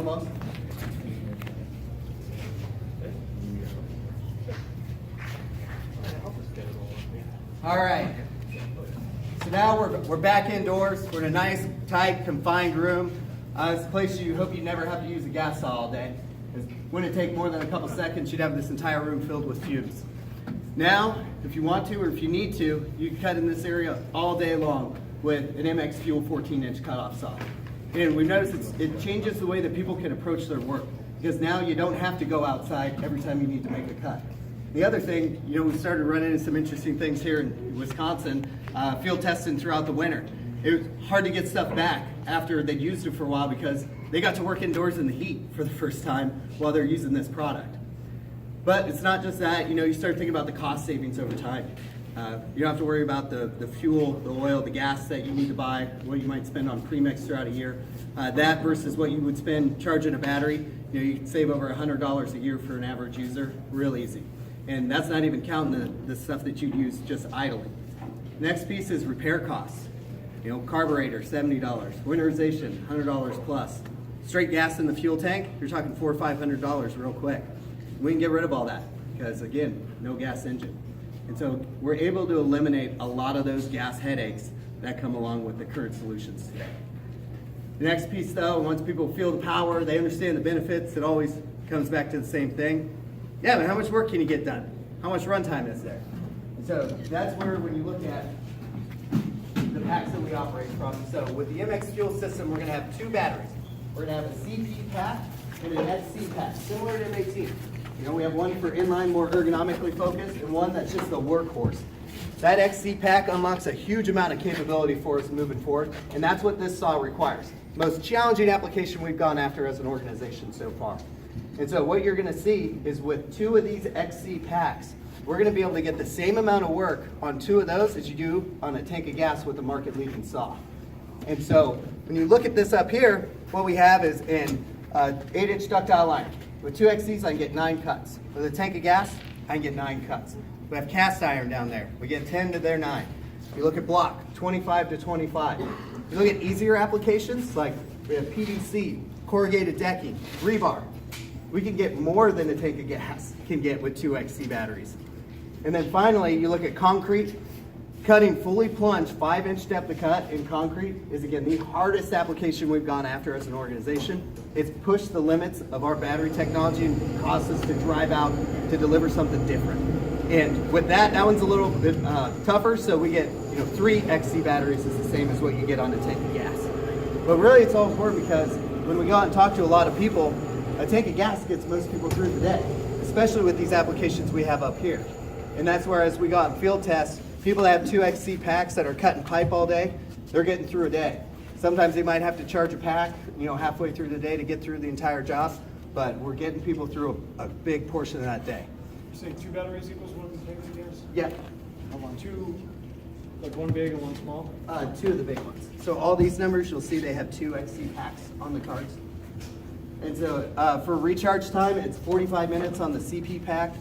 Almost. All right. So now we're back indoors. We're in a nice, tight, confined room. It's a place you hope you never have to use a gas saw all day. It wouldn't take more than a couple seconds. You'd have this entire room filled with fumes. Now, if you want to or if you need to, you can cut in this area all day long with an MX Fuel 14-inch cutoff saw. And we've noticed it changes the way that people can approach their work, because now you don't have to go outside every time you need to make a cut. The other thing, we started running into some interesting things here in Wisconsin, field testing throughout the winter. It was hard to get stuff back after they'd used it for a while because they got to work indoors in the heat for the first time while they're using this product. But it's not just that, you start thinking about the cost savings over time. You don't have to worry about the fuel, the oil, the gas that you need to buy, what you might spend on premix throughout a year. That versus what you would spend charging a battery, you can save over $100 a year for an average user, real easy. And that's not even counting the stuff that you'd use just idling. Next piece is repair costs. Carburetor, $70. Winterization, $100 plus. Straight gas in the fuel tank, you're talking $400 or $500 real quick. We can get rid of all that because, again, no gas engine. And so we're able to eliminate a lot of those gas headaches that come along with the current solutions today. The next piece, though, once people feel the power, they understand the benefits, it always comes back to the same thing. Yeah, but how much work can you get done? How much runtime is there? And so that's where, when you look at the packs that we operate from, so with the MX Fuel system, we're going to have two batteries. We're going to have a CP pack and an XC pack, similar to M18. We have one for inline, more ergonomically focused, and one that's just the workhorse. That XC pack unlocks a huge amount of capability for us moving forward, and that's what this saw requires. Most challenging application we've gone after as an organization so far. And so what you're going to see is with two of these XC packs, we're going to be able to get the same amount of work on two of those as you do on a tank of gas with a market-leading saw. And so when you look at this up here, what we have is an 8-inch ductile line. With two XCs, I can get 9 cuts. With a tank of gas, I can get 9 cuts. We have cast iron down there. We get 10 to their 9. You look at block, 25 to 25. You look at easier applications, like we have PVC, corrugated decking, rebar. We can get more than a tank of gas can get with 2 XC batteries. And then finally, you look at concrete. Cutting fully plunged 5-inch depth of cut in concrete is, again, the hardest application we've gone after as an organization. It's pushed the limits of our battery technology and caused us to drive out to deliver something different. And with that one's a little bit tougher, so we get 3 XC batteries is the same as what you get on a tank of gas. But really it's all important because when we go out and talk to a lot of people, a tank of gas gets most people through the day, especially with these applications we have up here. And that's where, as we go out and field test, people that have 2 XC packs that are cutting pipe all day, they're getting through a day. Sometimes they might have to charge a pack, halfway through the day to get through the entire job, but we're getting people through a big portion of that day. You say 2 batteries equals 1 tank of gas? Yeah. 2, like 1 big and 1 small? 2 of the big ones. So all these numbers, you'll see they have 2 XC packs on the cards. And so for recharge time, it's 45 minutes on the CP pack,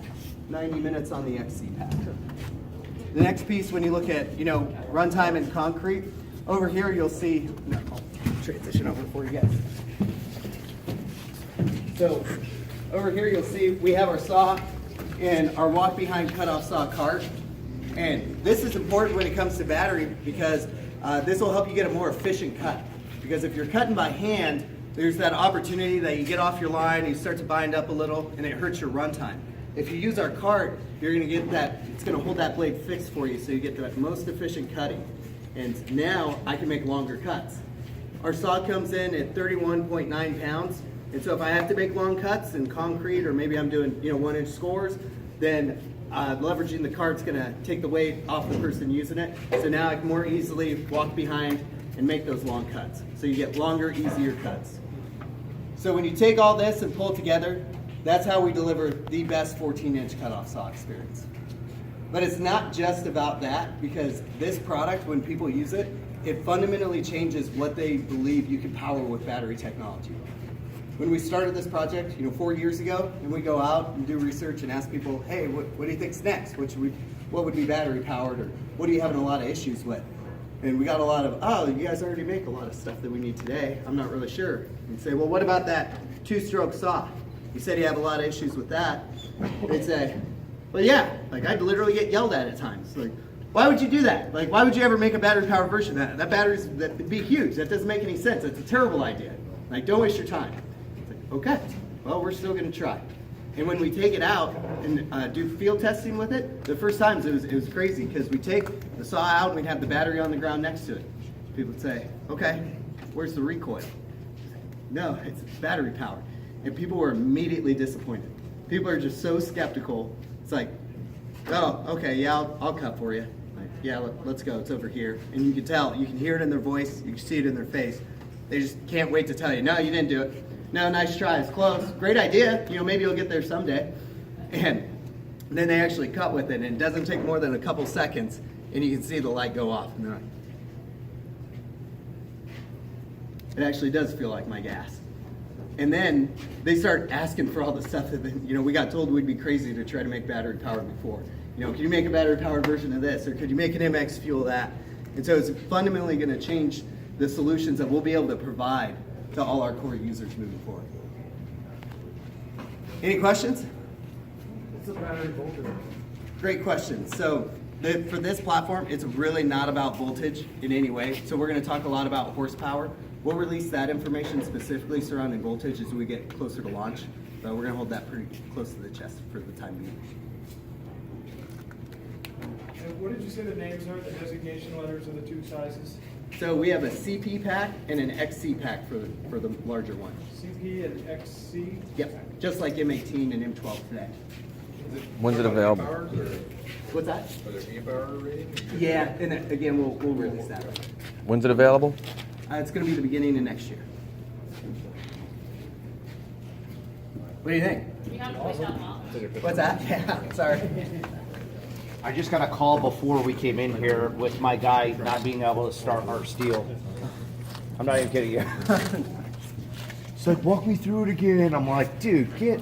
90 minutes on the XC pack. The next piece, when you look at, runtime in concrete, over here you'll see, I'll transition over for you guys. So over here you'll see we have our saw and our walk behind cutoff saw cart. And this is important when it comes to battery because this will help you get a more efficient cut. Because if you're cutting by hand, there's that opportunity that you get off your line, you start to bind up a little, and it hurts your runtime. If you use our cart, you're going to get that, it's going to hold that blade fixed for you so you get the most efficient cutting. And now I can make longer cuts. Our saw comes in at 31.9 pounds. And so if I have to make long cuts in concrete, or maybe I'm doing 1-inch scores, then leveraging the cart's going to take the weight off the person using it. So now I can more easily walk behind and make those long cuts. So you get longer, easier cuts. So when you take all this and pull it together, that's how we deliver the best 14-inch cutoff saw experience. But it's not just about that, because this product, when people use it, it fundamentally changes what they believe you can power with battery technology. When we started this project, 4 years ago, and we go out and do research and ask people, hey, what do you think's next? What would be battery powered, or what are you having a lot of issues with? And we got a lot of, oh, you guys already make a lot of stuff that we need today. I'm not really sure. And say, well, what about that 2-stroke saw? You said you have a lot of issues with that. They'd say, well, yeah, like I'd literally get yelled at times. Like, why would you do that? Like, why would you ever make a battery powered version of that? That'd be huge. That doesn't make any sense. That's a terrible idea. Like, don't waste your time. It's like, okay, well, we're still gonna try. And when we take it out and do field testing with it, the first times it was crazy because we take the saw out and we'd have the battery on the ground next to it. People would say, okay, where's the recoil? No, it's battery powered. And people were immediately disappointed. People are just so skeptical. It's like, oh, okay, yeah, I'll cut for you. Like, yeah, let's go, it's over here. And you can tell, you can hear it in their voice, you can see it in their face. They just can't wait to tell you, no, you didn't do it. No, nice try, it's close. Great idea, you know, maybe you'll get there someday. And then they actually cut with it, and it doesn't take more than a couple seconds, and you can see the light go off. And they're like, it actually does feel like my gas. And then they start asking for all the stuff that, you know, we got told we'd be crazy to try to make battery powered before. You know, can you make a battery powered version of this? Or could you make an MX Fuel that? And so it's fundamentally going to change the solutions that we'll be able to provide to all our core users moving forward. Any questions? What's the battery voltage? Great question. So for this platform, it's really not about voltage in any way. So we're going to talk a lot about horsepower. We'll release that information specifically surrounding voltage as we get closer to launch. But we're going to hold that pretty close to the chest for the time being. And what did you say the names are, the designation letters of the two sizes? So we have a CP pack and an XC pack for the larger one. CP and XC? Yep, just like M18 and M12 today. When's it available? What's that? Are there amp hour rating? Yeah, and again, we'll release that. When's it available? It's going to be the beginning of next year. What do you think? We have to push that off. What's that? Yeah, sorry. I just got a call before we came in here with my guy not being able to start our steel. I'm not even kidding you. It's like, walk me through it again. I'm like, dude, get